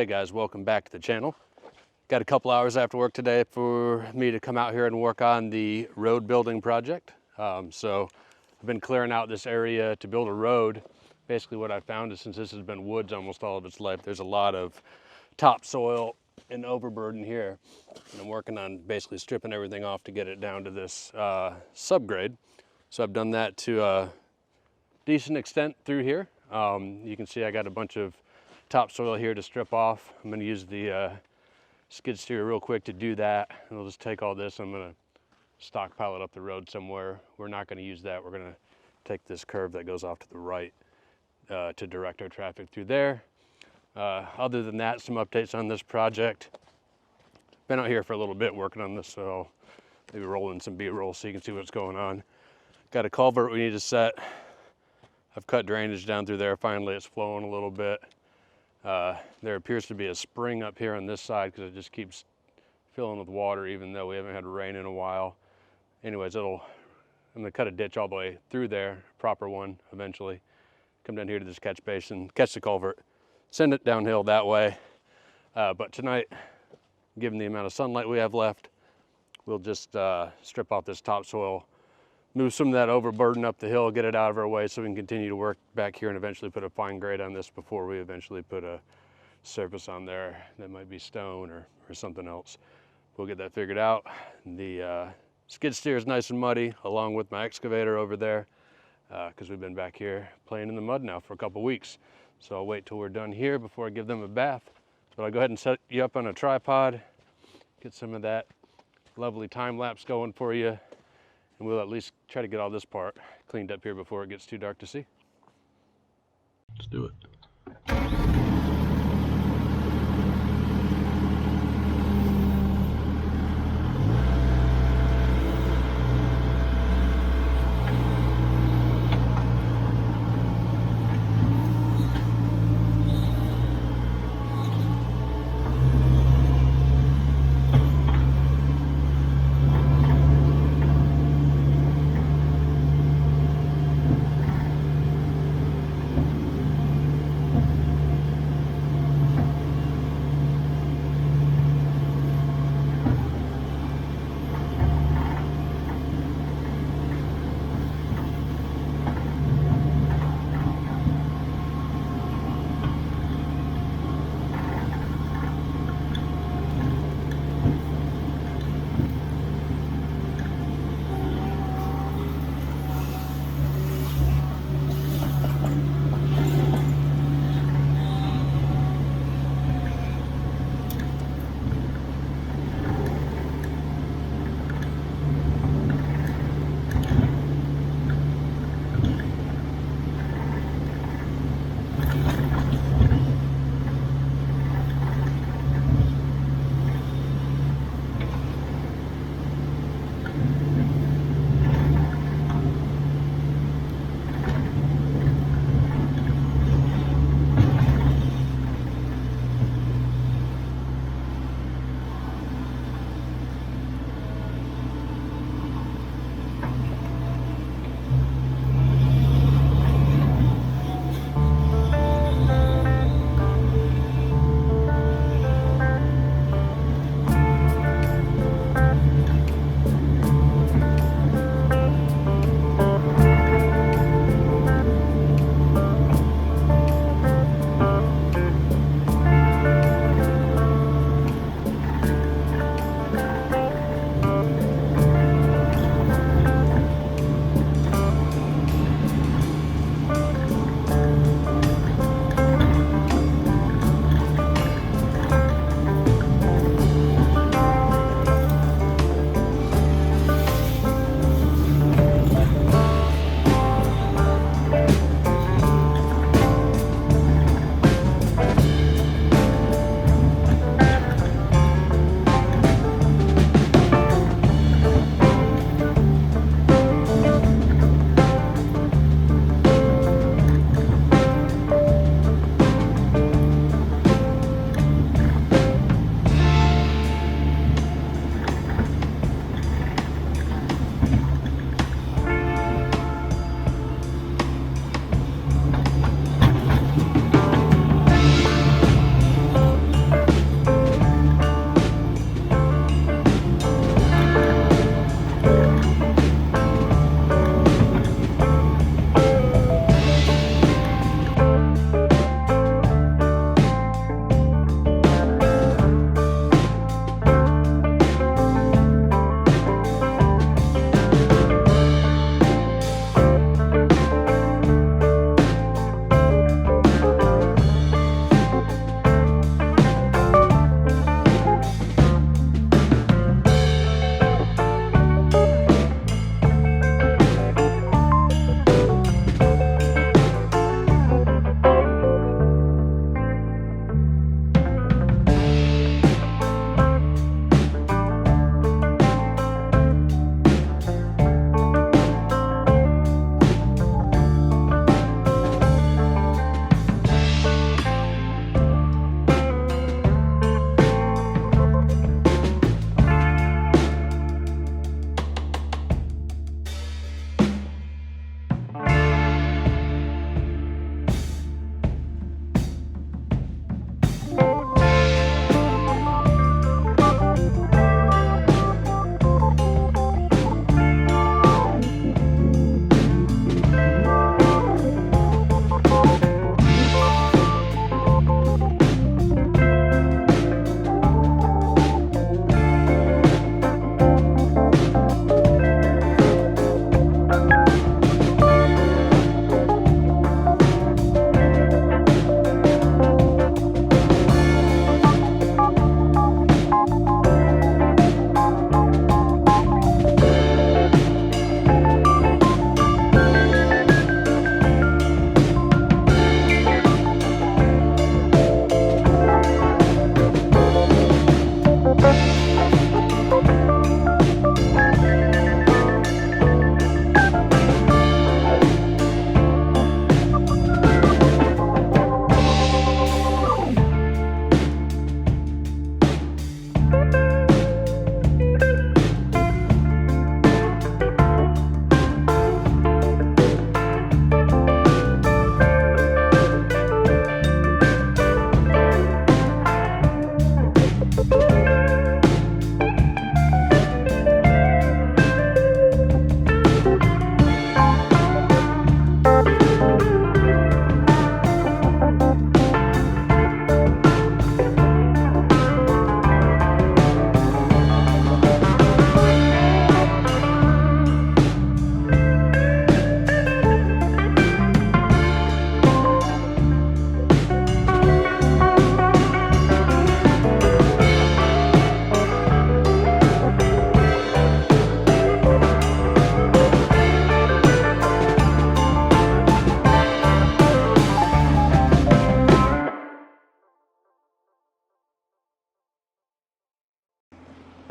guys, welcome back to the channel. Got a couple hours after work today for me to come out here and work on the road building project. So I've been clearing out this area to build a road. Basically what I found is, since this has been woods almost all of its life, there's a lot of topsoil and overburden here. And I'm working on basically stripping everything off to get it down to this subgrade. So I've done that to a decent extent through here. You can see I got a bunch of topsoil here to strip off. I'm going to use the skid steer real quick to do that. And I'll just take all this, I'm going to stockpile it up the road somewhere. We're not going to use that. We're going to take this curve that goes off to the right to direct our traffic through there. Other than that, some updates on this project. Been out here for a little bit working on this, so I'll maybe roll in some B-roll so you can see what's going on. Got a culvert we need to set. I've cut drainage down through there. Finally, it's flowing a little bit. There appears to be a spring up here on this side because it just keeps filling with water even though we haven't had rain in a while. Anyways, I'm gonna cut a ditch all the way through there, proper one eventually. Come down here to this catch basin, catch the culvert, send it downhill that way. But tonight, given the amount of sunlight we have left, we'll just strip off this topsoil, move some of that overburden up the hill, get it out of our way so we can continue to work back here and eventually put a fine grade on this before we eventually put a surface on there that might be stone or something else. We'll get that figured out. The skid steer is nice and muddy along with my excavator over there because we've been back here playing in the mud now for a couple weeks. So I'll wait till we're done here before I give them a bath. But I'll go ahead and set you up on a tripod, get some of that lovely time lapse going for you. And we'll at least try to get all this part cleaned up here before it gets too dark to see. Let's do it.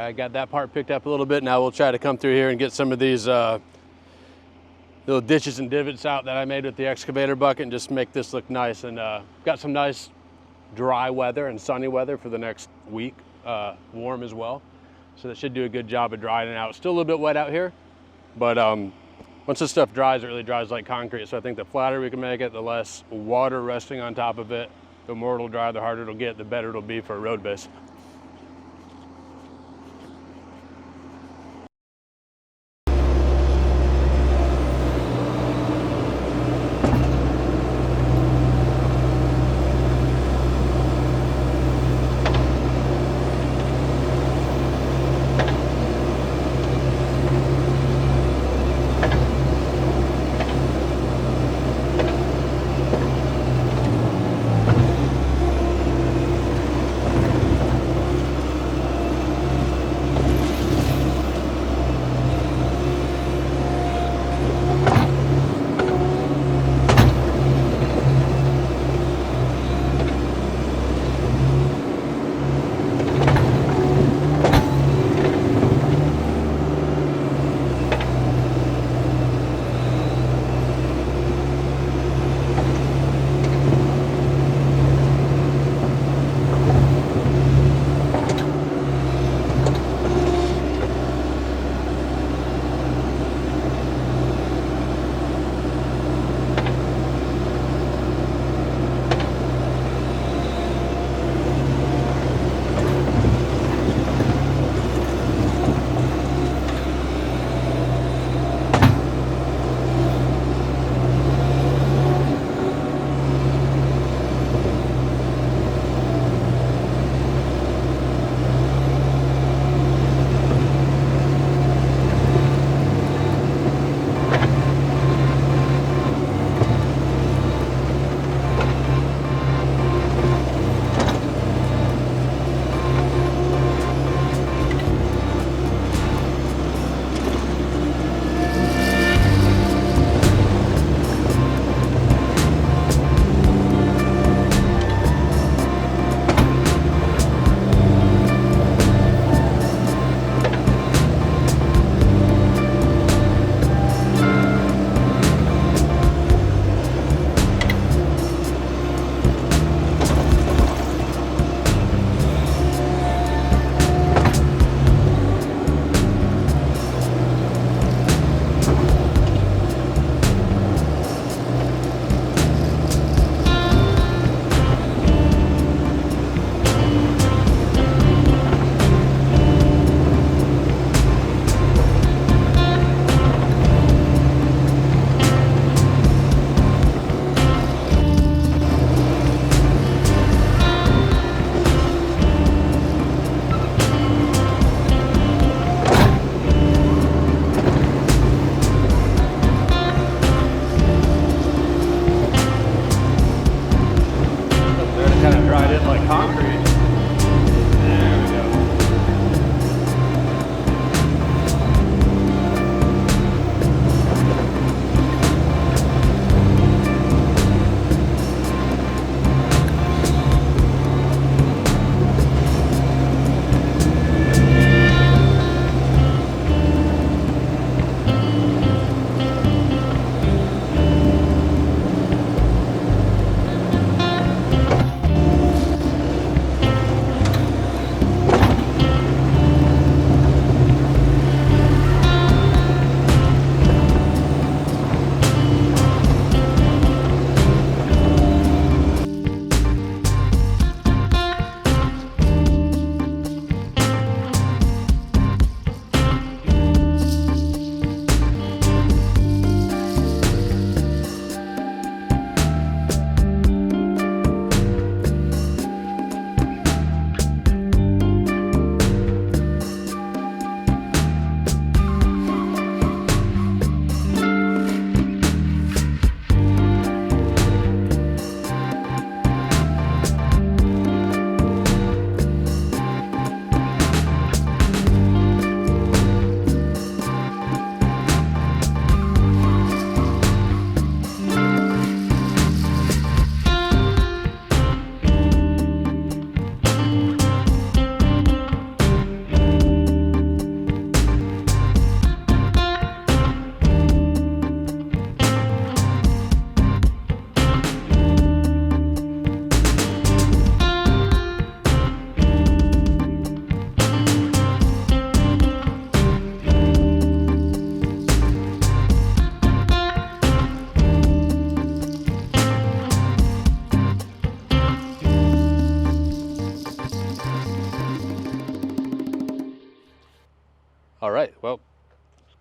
I got that part picked up a little bit. Now we'll try to come through here and get some of these little ditches and divots out that I made with the excavator bucket and just make this look nice. And got some nice dry weather and sunny weather for the next week, warm as well. So that should do a good job of drying it out. Still a little bit wet out here, but once this stuff dries, it really dries like concrete. So I think the flatter we can make it, the less water resting on top of it, the more it'll dry, the harder it'll get, the better it'll be for a road base.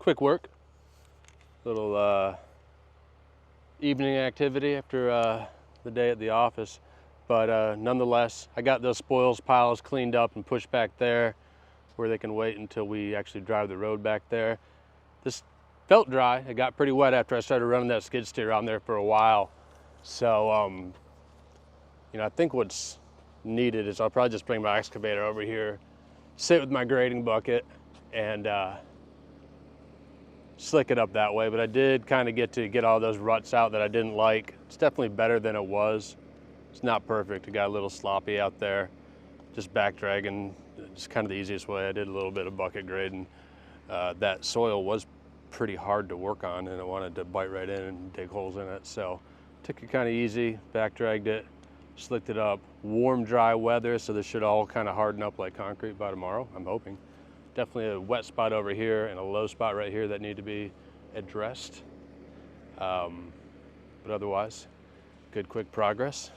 quick work. Little evening activity after the day at the office. But nonetheless, I got those spoils piles cleaned up and pushed back there where they can wait until we actually drive the road back there. This felt dry. It got pretty wet after I started running that skid steer on there for a while. So, you know, I think what's needed is I'll probably just bring my excavator over here, sit with my grading bucket, and slick it up that way. But I did kind of get all those ruts out that I didn't like. It's definitely better than it was. It's not perfect. It got a little sloppy out there. Just back dragging, it's kind of the easiest way. I did a little bit of bucket grading. That soil was pretty hard to work on, and I wanted to bite right in and dig holes in it. So took it kind of easy, back dragged it, slicked it up. Warm, dry weather, so this should all kind of harden up like concrete by tomorrow, I'm hoping. Definitely a wet spot over here and a low spot right here that need to be addressed. But otherwise, good quick progress.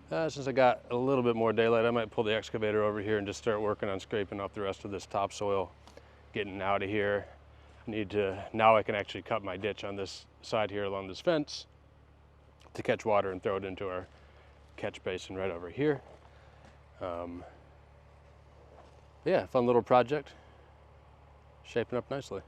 Since I got a little bit more daylight, I might pull the excavator over here and just start working on scraping off the rest of this topsoil, getting out of here. Now I can actually cut my ditch on this side here along this fence to catch water and throw it into our catch basin right over here. Yeah, fun little project, shaping up nicely.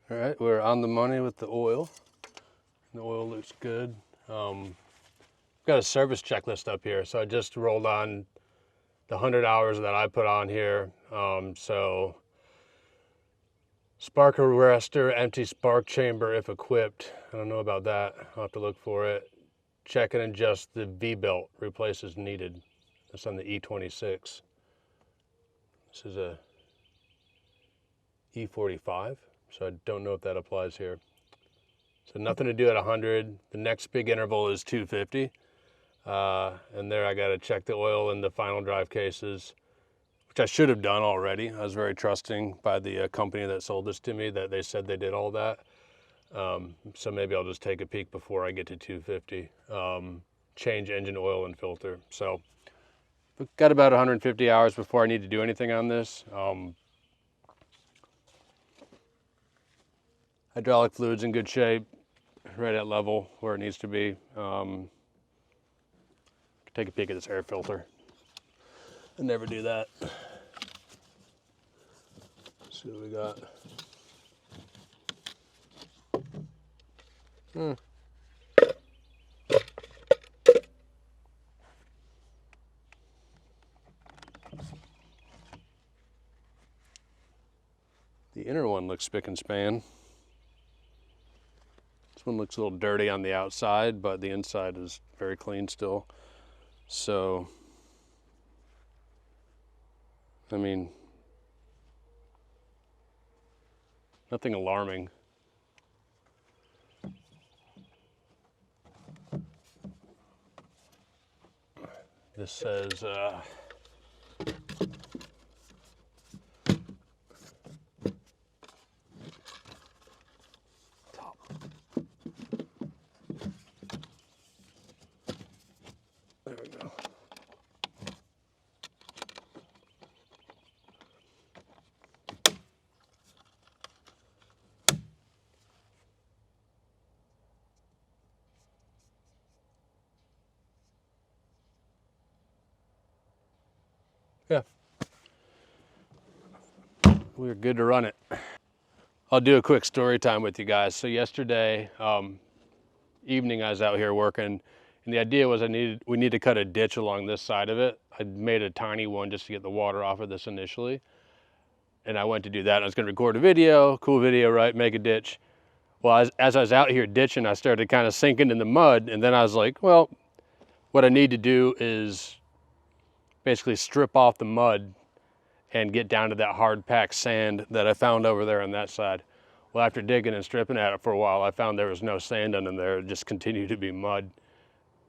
All right, we're on the money with the oil. The oil looks good. Got a service checklist up here, so I just rolled on the 100 hours that I put on here. So spark arrestor, empty spark chamber if equipped. I don't know about that. I'll have to look for it. Check and adjust the V-belt, replace as needed. That's on the E26. This is a E45, so I don't know if that applies here. So nothing to do at 100. The next big interval is 250. And there I got to check the oil in the final drive cases, which I should have done already. I was very trusting by the company that sold this to me that they said they did all that. So maybe I'll just take a peek before I get to 250. Change engine oil and filter. So we've got about 150 hours before I need to do anything on this. Hydraulic fluid's in good shape, right at level where it needs to be. Take a peek at this air filter. I never do that. Let's see what we got. The inner one looks spick and span. This one looks a little dirty on the outside, but the inside is very clean still. So, I mean, nothing alarming. This says, top. There we go. Yeah, we're good to run it. I'll do a quick story time with you guys. So yesterday evening I was out here working, and the idea was we need to cut a ditch along this side of it. I made a tiny one just to get the water off of this initially, and I went to do that. I was going to record a video, cool video, right? Make a ditch. Well, as I was out here ditching, I started kind of sinking in the mud, and then I was like, well, what I need to do is basically strip off the mud and get down to that hard packed sand that I found over there on that side. Well, after digging and stripping at it for a while, I found there was no sand under there. It just continued to be mud.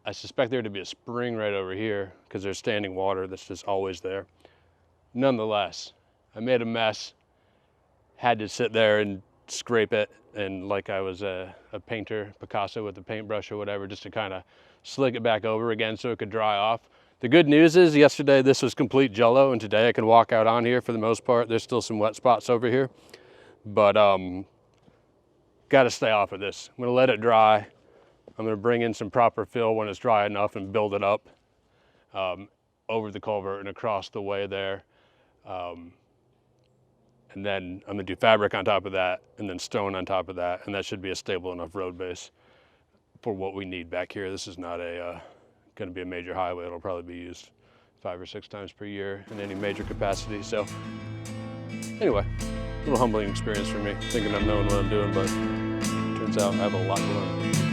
I suspect there to be a spring right over here because there's standing water that's just always there. Nonetheless, I made a mess, had to sit there and scrape it, and like I was a painter, Picasso with a paintbrush or whatever, just to kind of slick it back over again so it could dry off. The good news is yesterday this was complete jello, and today I can walk out on here for the most part. There's still some wet spots over here, but got to stay off of this. I'm gonna let it dry. I'm gonna bring in some proper fill when it's dry enough and build it up over the culvert and across the way there. And then I'm gonna do fabric on top of that, and then stone on top of that, and that should be a stable enough road base for what we need back here. This is not gonna be a major highway. It'll probably be used 5 or 6 times per year in any major capacity. So anyway, a little humbling experience for me, thinking I'm knowing what I'm doing, but turns out I have a lot to learn.